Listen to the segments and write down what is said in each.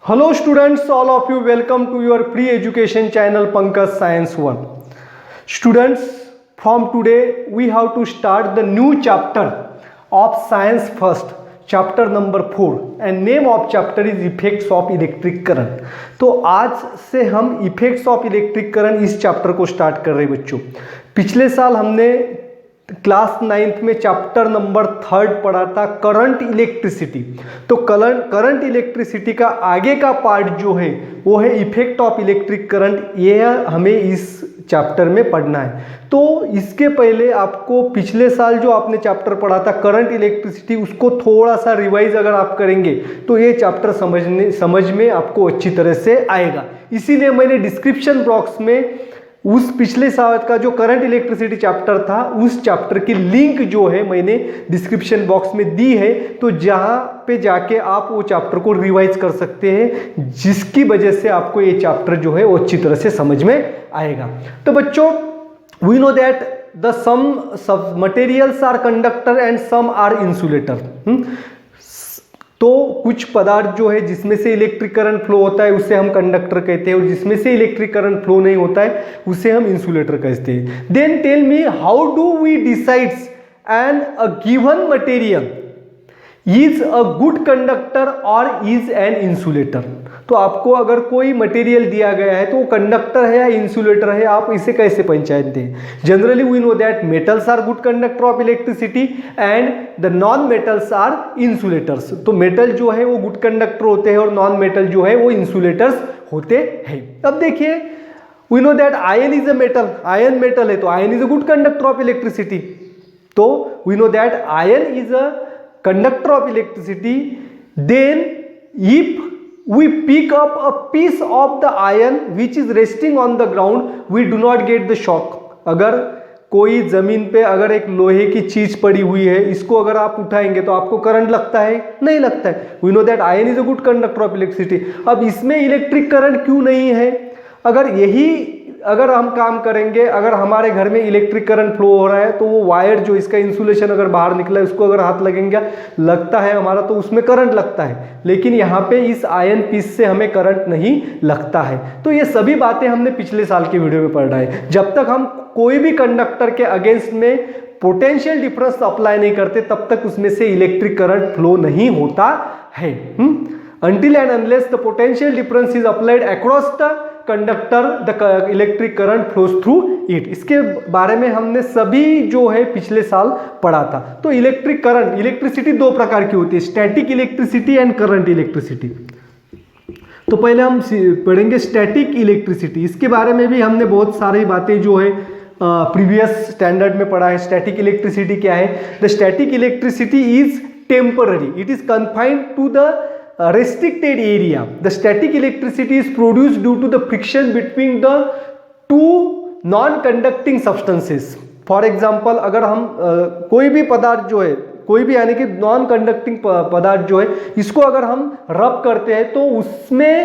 Hello students, all of you welcome to your free education channel Pankaj Science 1. Students, from today we have to start the new chapter of Science First, chapter number 4 and name of chapter is Effects of Electric Current. तो आज से हम Effects of Electric Current इस chapter को start कर रहे हैं बच्चों। पिछले साल हमने क्लास 9th में चैप्टर नंबर 3 पढ़ा था करंट इलेक्ट्रिसिटी। तो करंट इलेक्ट्रिसिटी का आगे का पार्ट जो है वो है इफेक्ट ऑफ इलेक्ट्रिक करंट, ये हमें इस चैप्टर में पढ़ना है। तो इसके पहले आपको पिछले साल जो आपने चैप्टर पढ़ा था करंट इलेक्ट्रिसिटी, उसको थोड़ा सा रिवाइज अगर आप करेंगे तो ये चैप्टर समझ में आपको अच्छी तरह से आएगा। इसीलिए मैंने डिस्क्रिप्शन बॉक्स में उस पिछले साल का जो करंट इलेक्ट्रिसिटी चैप्टर था उस चैप्टर की लिंक जो है मैंने डिस्क्रिप्शन बॉक्स में दी है, तो जहां पे जाके आप वो चैप्टर को रिवाइज कर सकते हैं, जिसकी वजह से आपको ये चैप्टर जो है वो अच्छी तरह से समझ में आएगा। तो बच्चों, we know that the some materials are conductor and some are insulator. तो कुछ पदार्थ जो है जिसमें से इलेक्ट्रिक करंट फ्लो होता है उसे हम कंडक्टर कहते हैं, और जिसमें से इलेक्ट्रिक करंट फ्लो नहीं होता है उसे हम इंसुलेटर कहते हैं। Then tell me, how do we decides and a given material is a good conductor or is an insulator. तो आपको अगर कोई मटेरियल दिया गया है तो वो कंडक्टर है या इंसुलेटर है, आप इसे कैसे पहचानते हैं? Generally we know that metals are good conductor of electricity and the non metals are insulators. तो मेटल जो है वो गुड कंडक्टर होते हैं और नॉन मेटल जो है वो इंसुलेटर्स होते हैं। अब देखिए, we know that iron is a metal, iron metal है तो iron is a good conductor of electricity. तो we know that iron is a conductor of electricity. Then if we pick up a piece of the iron which is resting on the ground, we do not get the shock. अगर कोई जमीन पे अगर एक लोहे की चीज पड़ी हुई है, इसको अगर आप उठाएंगे तो आपको करंट लगता है? नहीं लगता है। We know that iron is a good conductor of electricity. अब इसमें इलेक्ट्रिक करंट क्यों नहीं है? अगर हम काम करेंगे, अगर हमारे घर में इलेक्ट्रिक करंट फ्लो हो रहा है तो वो वायर जो इसका इंसुलेशन अगर बाहर निकला है उसको अगर हाथ लगेंगे लगता है हमारा, तो उसमें करंट लगता है। लेकिन यहाँ पे इस आयन पीस से हमें करंट नहीं लगता है। तो ये सभी बातें हमने पिछले साल के वीडियो में पढ़ा है। जब तक हम कोई भी कंडक्टर के अगेंस्ट में पोटेंशियल डिफरेंस अप्लाई नहीं करते तब तक उसमें से इलेक्ट्रिक करंट फ्लो नहीं होता है। Until and unless the potential difference is applied across the conductor, the electric current flows through it. इसके बारे में हमने सभी जो है पिछले साल पढ़ा था। तो इलेक्ट्रिक करंट, इलेक्ट्रिसिटी दो प्रकार की होती है, static electricity and current electricity. तो पहले हम पढ़ेंगे स्टैटिक इलेक्ट्रिसिटी। इसके बारे में भी हमने बहुत सारी बातें जो है प्रीवियस स्टैंडर्ड में पढ़ा है। स्टैटिक इलेक्ट्रिसिटी क्या है? The static electricity is temporary, it is confined to the restricted area. The static electricity is produced due to the friction between the two non-conducting substances. For example, अगर हम कोई भी पदार्थ जो है, कोई भी यानी कि नॉन कंडक्टिंग पदार्थ जो है, इसको अगर हम रब करते हैं तो उसमें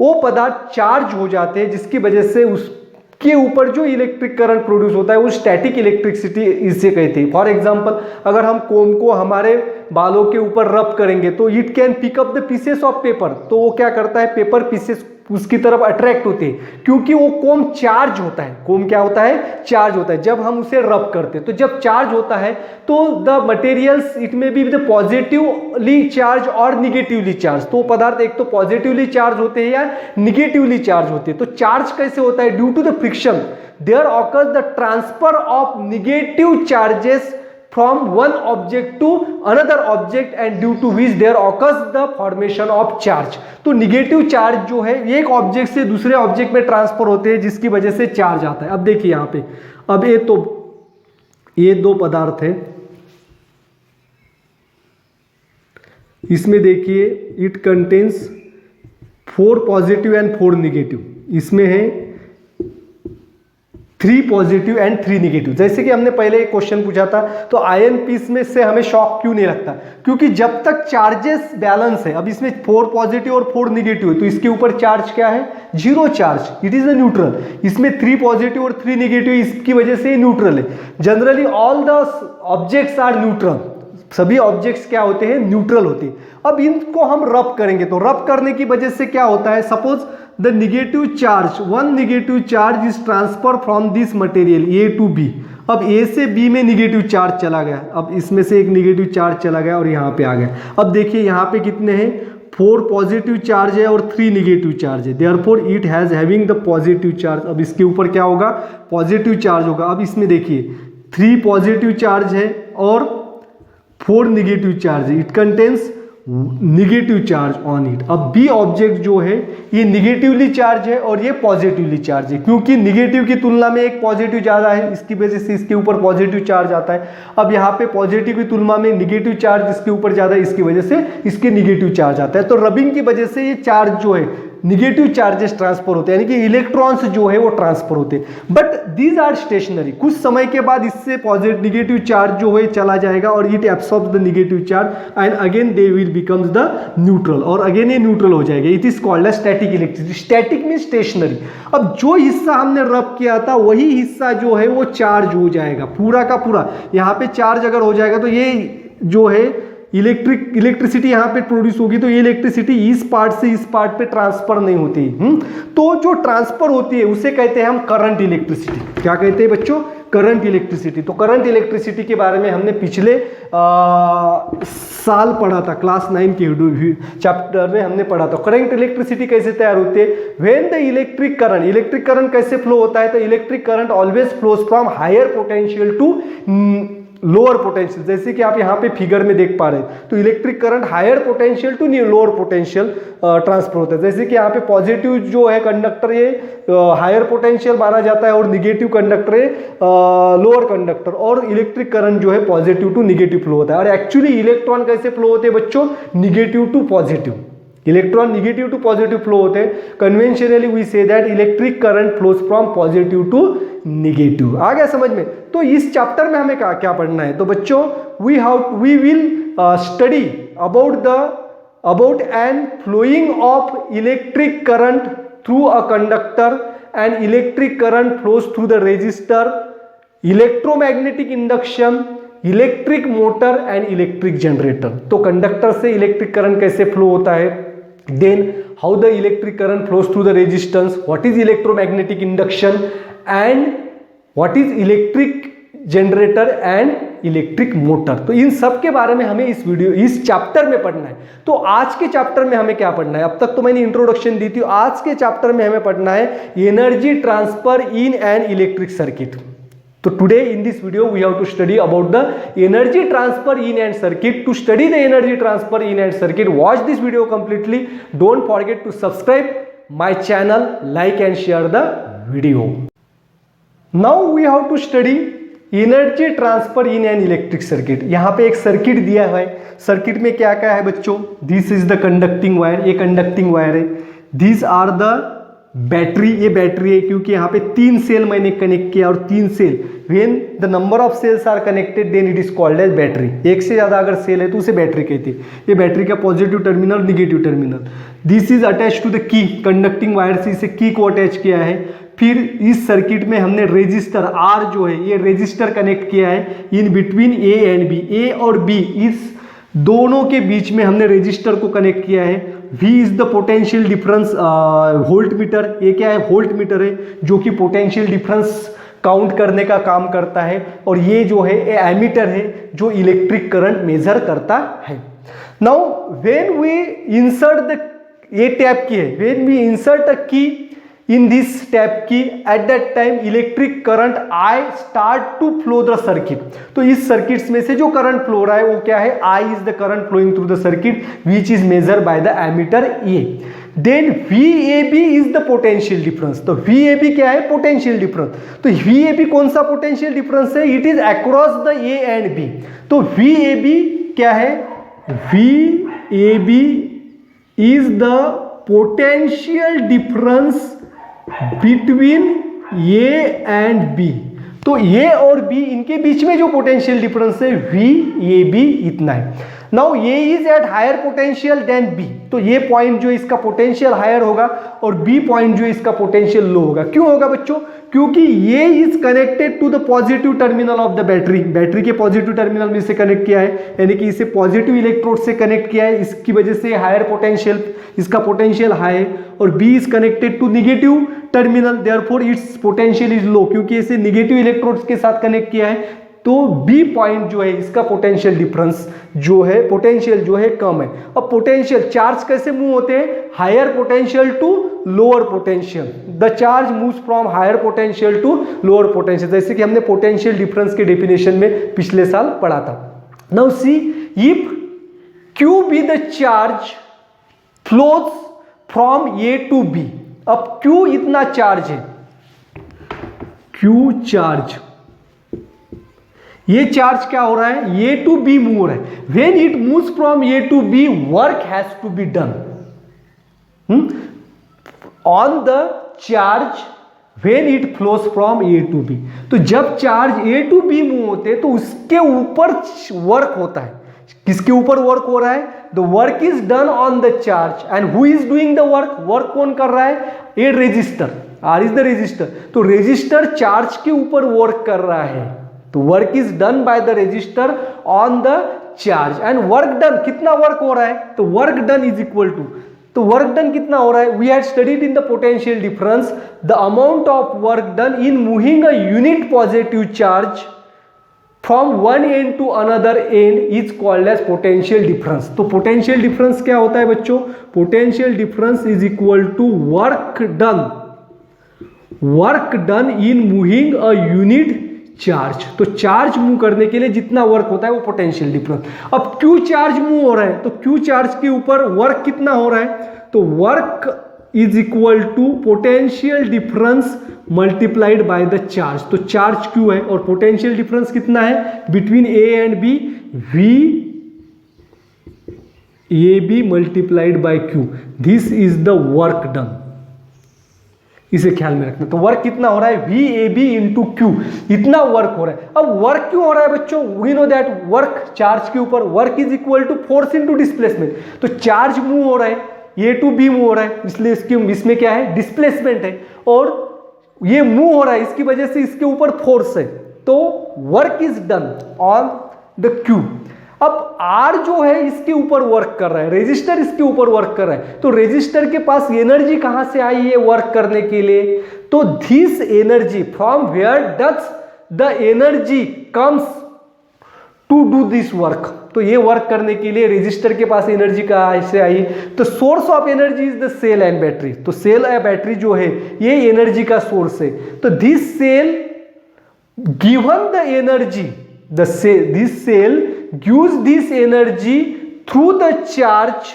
वो पदार्थ चार्ज हो जाते हैं, जिसकी वजह से उसके ऊपर जो इलेक्ट्रिक करंट प्रोड्यूस होता है वो स्टैटिक इलेक्ट्रिसिटी इसे कहते हैं। फॉर एग्जांपल, अगर हम कोम को हमारे बालों के ऊपर रब करेंगे तो it can pick up the pieces of paper. तो वो क्या करता है, पेपर पीसेस उसकी तरफ अट्रैक्ट होते हैं क्योंकि वो कोम चार्ज होता है। कोम क्या होता है? चार्ज होता है। जब हम उसे रब करते हैं तो जब चार्ज होता है तो द मटेरियल्स इट में बी द पॉजिटिवली चार्ज और निगेटिवली चार्ज। तो पदार्थ एक तो पॉजिटिवली चार्ज होते हैं या निगेटिवली चार्ज होते हैं। तो चार्ज कैसे होता है? Due to the friction there occurs the transfer of negative charges from one object to another object and due to which there occurs the formation of charge. तो निगेटिव चार्ज जो है एक ऑब्जेक्ट से दूसरे object में transfer होते हैं जिसकी वजह से चार्ज आता है। अब देखिए यहाँ पे, अब ये दो पदार्थ है, इसमें देखिए it contains 4 positive and 4 negative, इसमें है 3 पॉजिटिव एंड 3 निगेटिव। जैसे कि हमने पहले एक क्वेश्चन पूछा था, तो आयन पीस में से हमें शॉक क्यों नहीं लगता? क्योंकि जब तक चार्जेस बैलेंस है, अब इसमें 4 पॉजिटिव और 4 निगेटिव है तो इसके ऊपर चार्ज क्या है? 0 charge, it is a neutral. इसमें 3 पॉजिटिव और 3 निगेटिव, इसकी वजह से न्यूट्रल है। Generally all the objects are neutral. सभी ऑब्जेक्ट्स क्या होते हैं, न्यूट्रल होते हैं। अब इनको हम रब करेंगे तो रब करने की वजह से क्या होता है, suppose the negative charge, one negative charge is transfer from this material A to B. अब ए से बी में नेगेटिव चार्ज चला गया, अब इसमें से एक नेगेटिव चार्ज चला गया और यहाँ पे आ गया। अब देखिए यहाँ पे कितने हैं, 4 पॉजिटिव चार्ज है और 3 नेगेटिव चार्ज है, therefore it has having the positive charge. अब इसके ऊपर क्या होगा, पॉजिटिव चार्ज होगा। अब इसमें देखिए 3 पॉजिटिव चार्ज है और 4 नेगेटिव चार्ज है, it contains negative charge on it. अब बी ऑब्जेक्ट जो है ये निगेटिवली चार्ज है और ये पॉजिटिवली चार्ज है, क्योंकि निगेटिव की तुलना में एक पॉजिटिव ज़्यादा है, इसकी वजह से इसके ऊपर पॉजिटिव चार्ज आता है। अब यहाँ पे पॉजिटिव की तुलना में निगेटिव चार्ज इसके ऊपर ज़्यादा है, इसकी वजह से इसके निगेटिव चार्ज आता है। तो रबिंग की वजह से ये चार्ज जो है निगेटिव चार्जेस ट्रांसफर होते हैं, यानी कि इलेक्ट्रॉन्स जो है वो ट्रांसफर होते हैं। बट दीज आर स्टेशनरी, कुछ समय के बाद इससे पॉजिटिव निगेटिव चार्ज जो है चला जाएगा और it absorbs the negative charge and again they will becomes the neutral, और अगेन ये न्यूट्रल हो जाएगा। It is called static electricity. Static mean stationary. अब जो हिस्सा हमने रब किया था वही हिस्सा जो है वो चार्ज हो जाएगा, पूरा का पूरा। यहाँ पे चार्ज अगर हो जाएगा तो ये जो है इलेक्ट्रिसिटी यहाँ पे प्रोड्यूस होगी, तो ये इलेक्ट्रिसिटी इस पार्ट से इस पार्ट पे ट्रांसफर नहीं होती। तो जो ट्रांसफर होती है उसे कहते हैं हम करंट इलेक्ट्रिसिटी। क्या कहते हैं बच्चों, करंट इलेक्ट्रिसिटी। तो करंट इलेक्ट्रिसिटी के बारे में हमने पिछले साल पढ़ा था, क्लास 9 के चैप्टर में हमने पढ़ा था। करंट इलेक्ट्रिसिटी कैसे तैयार होती है, व्हेन द इलेक्ट्रिक करंट कैसे फ्लो होता है, तो electric current always flows from higher potential to lower potential. जैसे कि आप यहाँ पे फिगर में देख पा रहे हैं, तो electric current higher potential to lower potential transfer होता है। जैसे कि यहाँ पे पॉजिटिव जो है कंडक्टर ये हायर पोटेंशियल माना जाता है और निगेटिव कंडक्टर है लोअर कंडक्टर, और इलेक्ट्रिक करंट जो है पॉजिटिव टू निगेटिव फ्लो होता है। और एक्चुअली इलेक्ट्रॉन कैसे फ्लो होते हैं बच्चों, negative to positive. Electron negative to positive flow होते हैं। Conventionally we say that electric current flows from positive to negative. आ गया समझ में। तो इस चैप्टर में हमें क्या पढ़ना है, तो बच्चों we will study about an flowing of electric current through a conductor and electric current flows through the resistor, electromagnetic induction, electric motor and electric generator. तो कंडक्टर से इलेक्ट्रिक करंट कैसे फ्लो होता है, then how the electric current flows through the resistance, what is electromagnetic induction and what is electric generator and electric motor. तो इन सब के बारे में हमें इस चैप्टर में पढ़ना है। तो आज के चैप्टर में हमें क्या पढ़ना है, अब तक तो मैंने इंट्रोडक्शन दी थी, आज के चैप्टर में हमें पढ़ना है energy transfer in an electric circuit. So today in this video we have to study about the energy transfer in and circuit. To study the energy transfer in and circuit, watch this video completely. Don't forget to subscribe my channel, like and share the video. Now we have to study energy transfer in an electric circuit. यहाँ पे एक circuit दिया है, circuit में क्या क्या है बच्चों, this is the conducting wire, ये conducting wire है, these are the बैटरी, ये बैटरी है क्योंकि यहाँ पे 3 सेल मैंने कनेक्ट किया और 3 cell, when the number of cells are connected then it is called as battery. एक से ज्यादा अगर सेल है तो उसे बैटरी कहते हैं। ये बैटरी का positive terminal, negative terminal. This is attach to the key, conducting wire से इसे की को अटैच किया है। फिर इस सर्किट में हमने रेजिस्टर आर जो है ये रेजिस्टर कनेक्ट किया है in between A and B. A और बी इस दोनों के बीच में हमने रेजिस्टर को कनेक्ट किया है। V is the potential difference volt meter, ये क्या है, वोल्ट मीटर है जो कि पोटेंशियल डिफरेंस काउंट करने का काम करता है। और ये जो है एमीटर है जो इलेक्ट्रिक करंट मेजर करता है। Now when we insert the, ये टैप की है, व्हेन वी इंसर्ट अ की in this tap key, at that time electric current I start to flow the circuit। तो इस सर्किट में से जो करंट फ्लो रहा है वो क्या है, I is the current flowing through the circuit which is measured by the ammeter A। then VAB is the potential difference। तो VAB क्या है, पोटेंशियल डिफरेंस। तो VAB कौन सा पोटेंशियल डिफरेंस है, it is across the A and B। तो VAB क्या है, VAB is the potential difference between A and B. तो ए और बी इनके बीच में जो पोटेंशियल डिफरेंस है वी ए बी इतना है। Now A is at higher potential than B, तो ये पॉइंट जो इसका पोटेंशियल हायर होगा और बी पॉइंट जो इसका पोटेंशियल लो होगा। क्यों होगा बच्चों? क्योंकि ये is connected to the positive terminal of the battery, battery के पॉजिटिव टर्मिनल में इसे कनेक्ट किया है, यानी कि इसे पॉजिटिव इलेक्ट्रोड से कनेक्ट किया है, इसकी वजह से हायर पोटेंशियल, इसका पोटेंशियल हाई, और B is connected to negative terminal, therefore its potential is low, क्योंकि इसे निगेटिव इलेक्ट्रोड्स के साथ कनेक्ट किया है, तो बी पॉइंट जो है इसका पोटेंशियल डिफरेंस जो है, पोटेंशियल जो है कम है। अब पोटेंशियल चार्ज कैसे मूव होते हैं? Higher potential to lower potential, the charge moves from higher potential to lower potential, जैसे कि हमने पोटेंशियल डिफरेंस के डेफिनेशन में पिछले साल पढ़ा था। Now see, if Q B the charge flows from A to B, अब क्यू इतना चार्ज है, क्यू चार्ज, ये चार्ज क्या हो रहा है? ए टू बी मूव हो रहा है। When it moves from A to B, work has to be done on the charge when it flows from A to B. तो जब charge A to B move होते हैं तो उसके ऊपर वर्क होता है। किसके ऊपर वर्क हो रहा है? The work is done on the charge, and who is doing the work? Work कौन कर रहा है? A resistor, R is the resistor. तो रेजिस्टर चार्ज के ऊपर वर्क कर रहा है, तो work is done by the resistor on the charge, and work done, कितना वर्क हो रहा है? तो work done is equal to, तो वर्क डन कितना हो रहा है? We had studied in the potential difference, the amount of work done in moving a unit positive charge from one end to another end is called as potential difference. तो potential difference क्या होता है बच्चों? Potential difference is equal to work done in moving a unit charge. तो charge move करने के लिए जितना वर्क होता है वो पोटेंशियल डिफरेंस। अब क्यू चार्ज मूव हो रहा है, तो क्यू चार्ज के ऊपर वर्क कितना हो रहा है? तो work is equal to potential difference multiplied by the charge. तो चार्ज क्यू है और पोटेंशियल डिफरेंस कितना है between A and B? V A B multiplied by Q, this is the work done. इसे ख्याल में रखना। तो वर्क कितना हो रहा है? V A B into Q, इतना वर्क हो रहा है। अब वर्क क्यों हो रहा है बच्चों? We know that work charge के ऊपर, work is equal to force into displacement. तो चार्ज मूव हो रहा है, ए टू बी मूव हो रहा है, इसलिए इसमें क्या है? डिस्प्लेसमेंट है, और ये मूव हो रहा है, इसकी वजह से इसके ऊपर फोर्स है, तो work is done on the Q. अब आर जो है इसके ऊपर वर्क कर रहा है, रेजिस्टर इसके ऊपर वर्क कर रहा है, तो रेजिस्टर के पास एनर्जी कहां से आई है वर्क करने के लिए? तो this energy from where does the energy comes to do this work. तो ये वर्क करने के लिए रेजिस्टर के पास एनर्जी कहां से आई? तो source of energy is the cell and battery. तो सेल या बैटरी जो है ये एनर्जी का सोर्स है। तो this cell given the energy, this cell gives this energy through the charge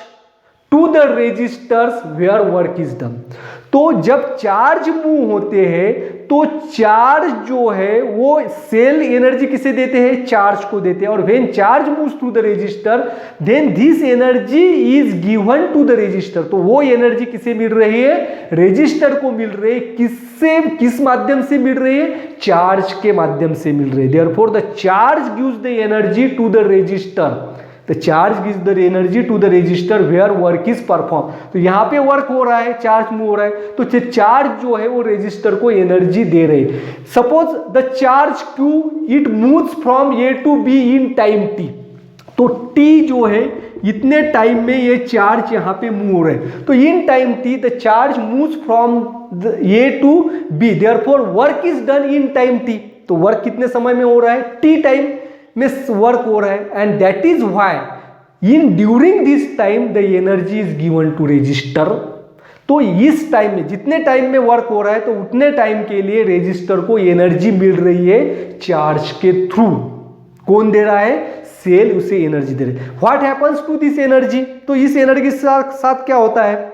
to the resistors where work is done। तो जब चार्ज मूव होते हैं तो चार्ज जो है वो सेल एनर्जी किसे देते हैं? चार्ज को देते हैं। और when charge moves through the resistor then this energy is given to the resistor. तो वो एनर्जी किसे मिल रही है? रेजिस्टर को मिल रही है। किससे, किस माध्यम से मिल रही है? चार्ज के माध्यम से मिल रही है। Therefore the charge gives the energy to the resistor, the charge gives the energy to the resistor where work is perform. तो यहां पे वर्क हो रहा है, चार्ज मूव हो रहा है, तो चार्ज जो है वो रेजिस्टर को एनर्जी दे रही है। Suppose the charge Q it moves from A to B in time T. तो टी जो है इतने टाइम में ये चार्ज यहां पे मूव हो रहे हैं। तो in time T the charge moves from A to B, therefore work is done in time T. तो वर्क कितने समय में हो रहा है? टी टाइम में वर्क हो रहा है, and that is why in during this time the energy is given to resistor. तो इस टाइम में, जितने टाइम में वर्क हो रहा है, तो उतने टाइम के लिए रेजिस्टर को एनर्जी मिल रही है चार्ज के थ्रू। कौन दे रहा है? सेल उसे एनर्जी दे रही है। What happens to this energy? तो इस एनर्जी के साथ क्या होता है?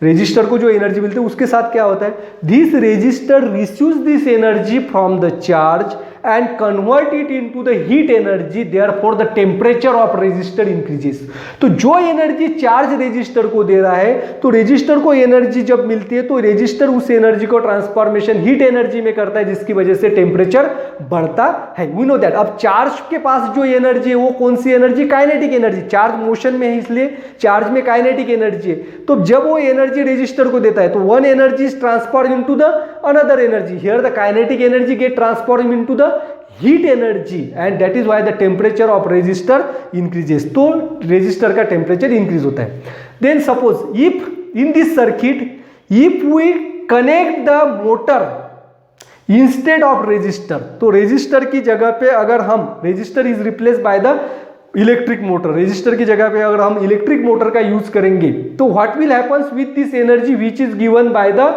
रेजिस्टर को जो एनर्जी मिलती है उसके साथ क्या होता है? This resistor receives this energy from the charge and convert it into the heat energy, therefore the temperature of resistor increases। तो जो एनर्जी चार्ज रेजिस्टर को दे रहा है, तो रेजिस्टर को एनर्जी जब मिलती है तो रेजिस्टर उस एनर्जी को ट्रांसफॉर्मेशन हीट एनर्जी में करता है, जिसकी वजह से टेम्परेचर बढ़ता है। We know that. अब चार्ज के पास जो एनर्जी है वो कौन सी energy? Kinetic energy. Charge motion में है इसलिए चार्ज में काइनेटिक एनर्जी है। तो जब वो एनर्जी रेजिस्टर को देता है तो one energy is transform into the another energy. Here the kinetic energy get transform into the heat energy and that is why the temperature of resistor increases। तो resistor का temperature increase होता है। Then suppose if in this circuit if we connect the motor instead of resistor, तो resistor की जगह पे अगर हम resistor is replaced by the electric motor, resistor की जगह पे अगर हम इलेक्ट्रिक मोटर का यूज करेंगे तो what will happen with this energy which is given by the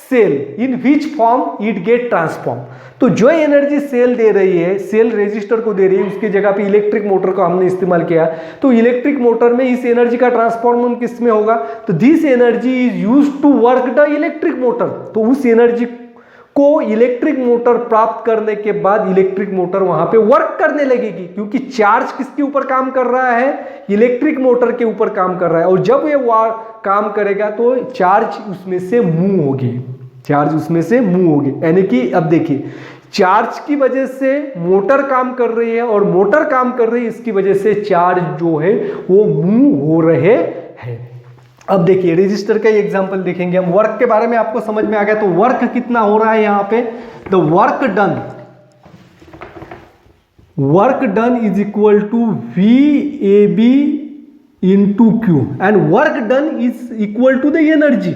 cell, in which form it get transform. तो जो एनर्जी सेल दे रही है, सेल रेजिस्टर को दे रही है, उसकी जगह पे इलेक्ट्रिक मोटर का हमने इस्तेमाल किया, तो इलेक्ट्रिक मोटर में इस एनर्जी का ट्रांसफॉर्म किस में होगा? तो this energy is used to work the electric motor. तो उस एनर्जी को इलेक्ट्रिक मोटर प्राप्त करने के बाद इलेक्ट्रिक मोटर वहां पे वर्क करने लगेगी, क्योंकि चार्ज किसके ऊपर काम कर रहा है? इलेक्ट्रिक मोटर के ऊपर काम कर रहा है। और जब ये काम करेगा तो चार्ज उसमें से मूव होगी, चार्ज उसमें से मूव होगी। यानी कि अब देखिए, चार्ज की वजह से मोटर काम कर रही है और मोटर काम कर रही है, इसकी वजह से चार्ज जो है वो मूव हो रहे हैं। अब देखिए रेजिस्टर का एग्जांपल देखेंगे हम। वर्क के बारे में आपको समझ में आ गया। तो वर्क कितना हो रहा है यहां पे? The work done is equal to VAB into Q and work done is equal to the energy.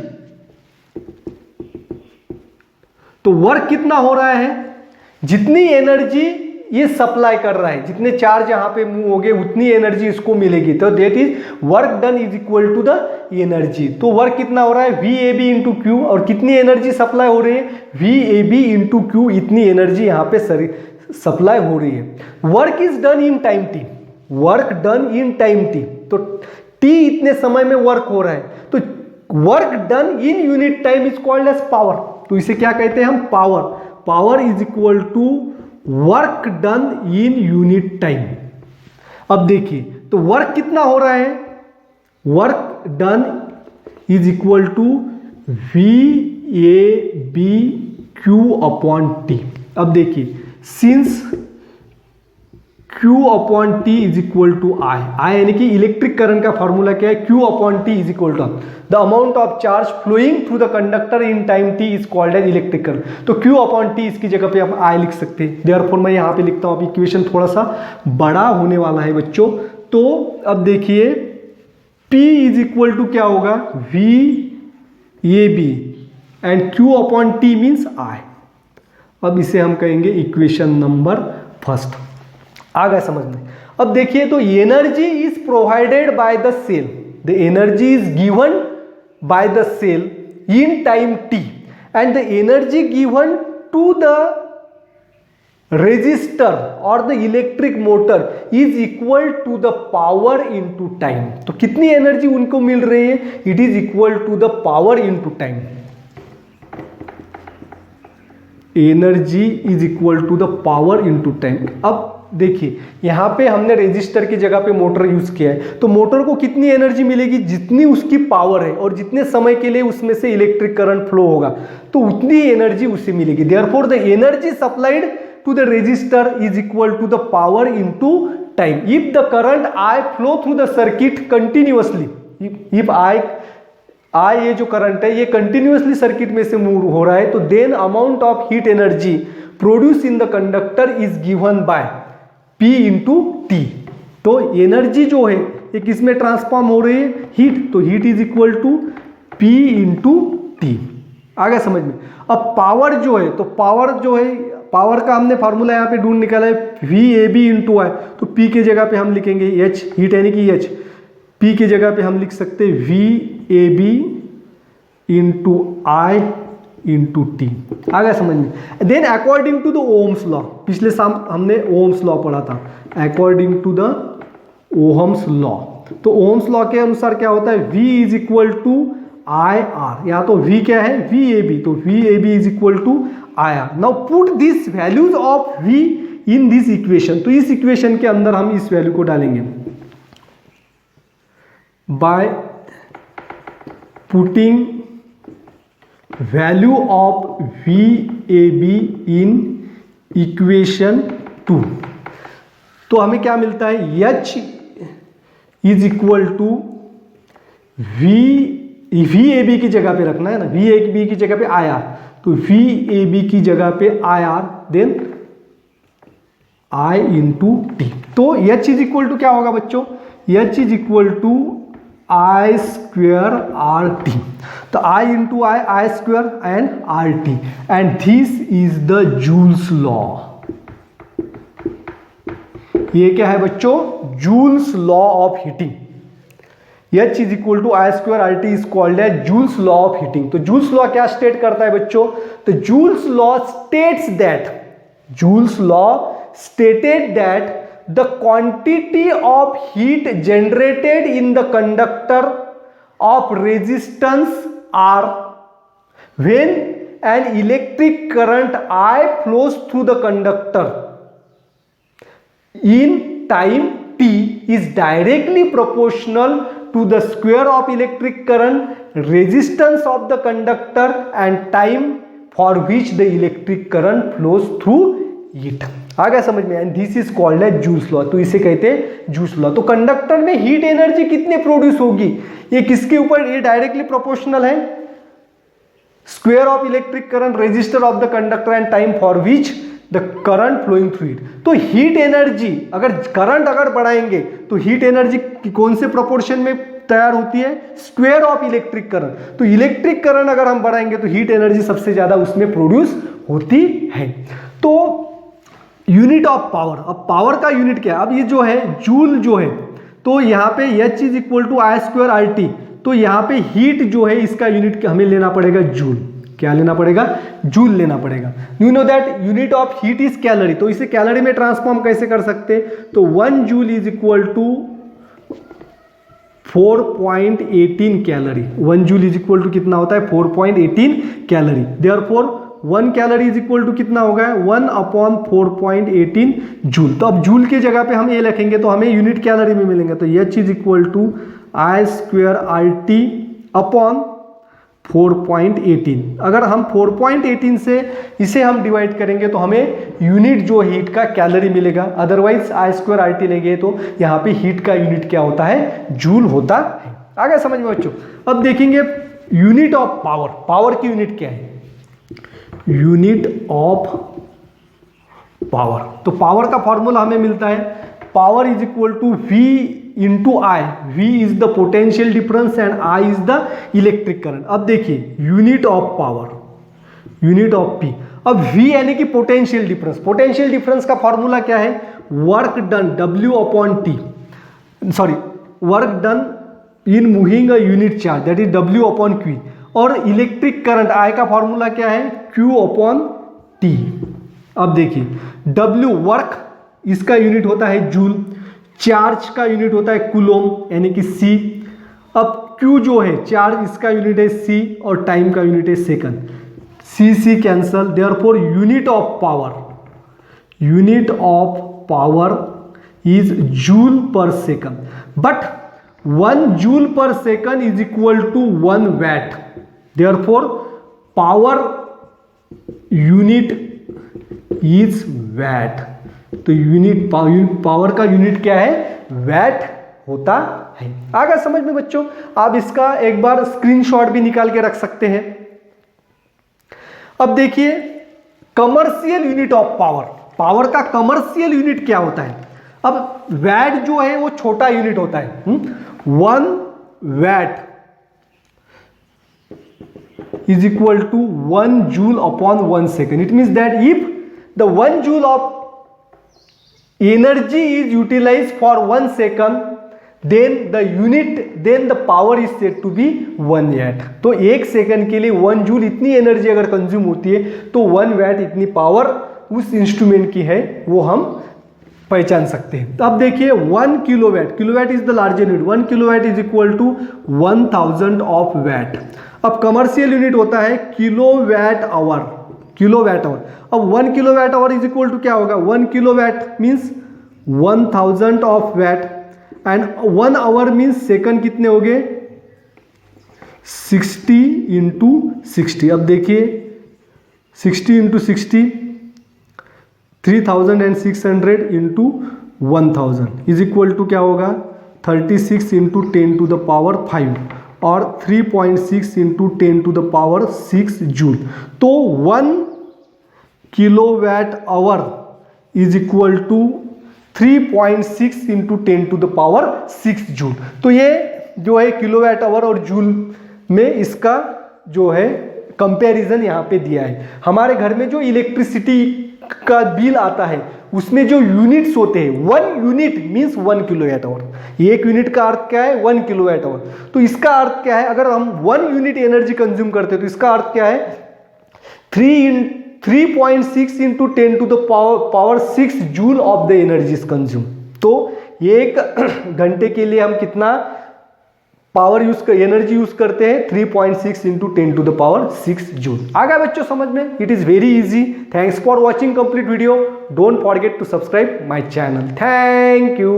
तो वर्क कितना हो रहा है? जितनी एनर्जी ये सप्लाई कर रहा है, जितने चार्ज यहां पे मूव हो गए उतनी एनर्जी इसको मिलेगी। तो that is work done is equal to the energy. तो वर्क कितना हो रहा है? VAB into Q। और कितनी एनर्जी सप्लाई हो रही है? VAB into Q। इतनी एनर्जी यहां पे सप्लाई हो रही है। Work is done in time T, work done in time T। तो T इतने समय में वर्क हो रहा है, तो work done in unit time is called as power. तो इसे क्या कहते हैं हम? Power. Power is equal to work done in unit time. अब देखिए, तो वर्क कितना हो रहा है? Work done is equal to VAB Q upon T। अब देखिए, since Q upon T is equal to I यानी कि इलेक्ट्रिक करंट का फॉर्मूला क्या है? Q upon T is equal to the amount of charge flowing through the conductor in time T is called as electric current. तो Q upon T इसकी जगह पे हम I लिख सकते हैं। देयरफॉर मैं यहाँ पे लिखता हूँ। अब इक्वेशन थोड़ा सा बड़ा होने वाला है बच्चों। तो अब देखिए, P इज इक्वल टू क्या होगा? VAB and Q upon T means I। अब इसे हम कहेंगे इक्वेशन नंबर फर्स्ट। आ गया समझ में? अब देखिए, तो energy is provided by the cell, the energy is given by the cell in time T and the energy given to the resistor और the electric motor is equal to the power into time. तो कितनी energy उनको मिल रही है? It is equal to the power into time. Energy is equal to the power into time. अब देखिए, यहां पे हमने रेजिस्टर की जगह पे मोटर यूज किया है, तो मोटर को कितनी एनर्जी मिलेगी? जितनी उसकी पावर है और जितने समय के लिए उसमें से इलेक्ट्रिक करंट फ्लो होगा, तो उतनी एनर्जी उसे मिलेगी। Therefore the energy supplied to the resistor is equal to the power into time. If the current I flow through the circuit continuously, if I ये जो करंट है ये कंटिन्यूअसली सर्किट में से मूव हो रहा है, तो then amount of heat energy produce in the conductor is given by P into T। तो एनर्जी जो है ये किस में ट्रांसफॉर्म हो रही है? हीट। तो heat is equal to P into T। आ गया समझ में? अब पावर जो है, तो पावर जो है, पावर का हमने फार्मूला यहाँ पे ढूंढ निकाला है VAB इंटू I। तो P के जगह पे हम लिखेंगे H, हीट यानी कि H। P के जगह पे हम लिख सकते हैं VAB into I into T। आ गया समझ में? Then according to the Ohm's law, पिछले शाम हमने ओम्स लॉ पढ़ा था। According to the Ohm's law, तो ओम्स लॉ के अनुसार क्या होता है? V is equal to IR। यहाँ तो V क्या है? VAB। तो VAB is equal to IR. Now put these values of V in this equation. तो इस इक्वेशन के अंदर हम इस वैल्यू को डालेंगे by putting value of VAB in equation 2. तो हमें क्या मिलता है, H is equal to VAB की जगह पे रखना है ना, VAB की जगह पे IR, तो VAB की जगह पे IR then I into T. तो H इज इक्वल टू क्या होगा बच्चों, H is equal to I square R T. तो I into I square and R T, and this is the Joule's law. ये क्या है बच्चों, Joule's law of heating. H is equal to I square R T is called as Joule's law of heating. तो Joule's law क्या state करता है बच्चों, तो Joule's law states that, joules law stated that the quantity of heat generated in the conductor of resistance R when an electric current I flows through the conductor in time t is directly proportional to the square of electric current, resistance of the conductor and time for which the electric current flows through it. आ गया समझ में, and this is called as Joule's law. तो इसे कहते हैं Joule's law. तो conductor में हीट एनर्जी कितने प्रोड्यूस होगी, ये किसके ऊपर, ये डायरेक्टली प्रोपोर्शनल है square of electric current, resistor of the conductor and time for which the current flowing through it. तो हीट एनर्जी अगर करंट अगर बढ़ाएंगे तो हीट एनर्जी कौन से प्रोपोर्शन में तैयार होती है, स्क्वायर ऑफ इलेक्ट्रिक करंट. तो इलेक्ट्रिक करंट अगर हम बढ़ाएंगे तो हीट एनर्जी सबसे ज्यादा उसमें प्रोड्यूस होती है. तो यूनिट ऑफ पावर, अब पावर का यूनिट क्या है, अब ये जो है जूल जो है, तो यहाँ पे H is equal to I square R T. तो यहाँ पे हीट जो है इसका यूनिट हमें लेना पड़ेगा जूल. क्या लेना पड़ेगा, जूल लेना पड़ेगा. You know that unit of heat is calorie. तो इसे कैलोरी में ट्रांसफॉर्म कैसे कर सकते हैं, तो 1 joule is equal to 4.18 calorie. 1 joule is equal to कितना होता है, 4.18 calorie. Therefore 1 calorie is equal to कितना हो गया, 1/4.18 जूल. तो अब जूल की जगह पे हम ये लिखेंगे तो हमें यूनिट कैलोरी में मिलेंगे. तो H is equal to I square R T upon 4.18. अगर हम 4.18 से इसे हम डिवाइड करेंगे तो हमें यूनिट जो हीट का कैलोरी मिलेगा. Otherwise I square R T लेंगे तो यहाँ पे हीट का यूनिट क्या होता है, जूल होता है. आ गया समझ में बच्चों. अब देखेंगे यूनिट ऑफ पावर. पावर की यूनिट क्या है, यूनिट ऑफ पावर. तो पावर का फॉर्मूला हमें मिलता है, power is equal to V into I. V is the potential difference and I is the electric current. अब देखिए unit of power, unit of P. अब V यानी कि पोटेंशियल डिफरेंस. पोटेंशियल डिफरेंस का फॉर्मूला क्या है, work done W upon T, sorry work done in moving a unit charge that is W upon Q. और electric current I का formula क्या है, Q अपॉन T. अब देखिए W वर्क इसका यूनिट होता है जूल, चार्ज का यूनिट होता है कूलोम यानी कि C. अब Q जो है चार्ज इसका यूनिट है C और टाइम का यूनिट है second. C cancel. Therefore unit of power, unit of power is joule per second. But 1 joule per second is equal to 1 watt. Therefore power unit is watt. तो unit power का unit क्या है, VAT होता है. आ गया समझ में बच्चों. आप इसका एक बार स्क्रीनशॉट भी निकाल के रख सकते हैं. अब देखिए commercial unit of power. Power का कमर्शियल यूनिट क्या होता है. अब वैट जो है वो छोटा यूनिट होता है. 1 VAT is equal to 1 joule upon 1 second. It means that if the 1 joule of energy is utilized for 1 second, then the power is said to be 1 watt. तो 1 सेकंड के लिए 1 जूल इतनी एनर्जी अगर consume होती है तो 1 VAT इतनी power उस इंस्ट्रूमेंट की है, वो हम पहचान सकते हैं. तो अब देखिए 1 kilowatt, kilowatt is the larger unit. 1 kilowatt is equal to 1000 of watt. अब कमर्शियल यूनिट होता है kilowatt hour. Kilo watt hour. अब 1 kilo watt hour is equal to क्या होगा, 1 kilo watt means 1000 of watt and 1 hour means second कितने हो गए 60 into 60। अब देखिए 60 into 60 3600 into 1000 is equal to क्या होगा 36 इंटू 10 टू द पावर 5 और 3.6 into 10 to the power 6 joule. तो 1 kilo watt hour is equal to 3.6 into 10 to the power 6 joule. तो ये जो है किलो वैट आवर और जूल में इसका जो है कंपैरिजन यहाँ पे दिया है। हमारे घर में जो इलेक्ट्रिसिटी का बिल आता है उसमें जो यूनिट्स होते हैं 1 unit means 1 kilo watt our. 1 unit का अर्थ क्या है 1 किलो वैट आवर। तो इसका अर्थ क्या है, अगर हम 1 यूनिट एनर्जी कंज्यूम करते हैं तो इसका अर्थ क्या है 3.6 into 10 to the power 6 joule of the energy is consume. तो 1 घंटे के लिए हम कितना पावर एनर्जी यूज करते हैं 3.6 into 10 to the power 6 joule. आ गया बच्चों समझ में, it is very easy. Thanks for watching complete video. Don't forget to subscribe my channel. Thank you.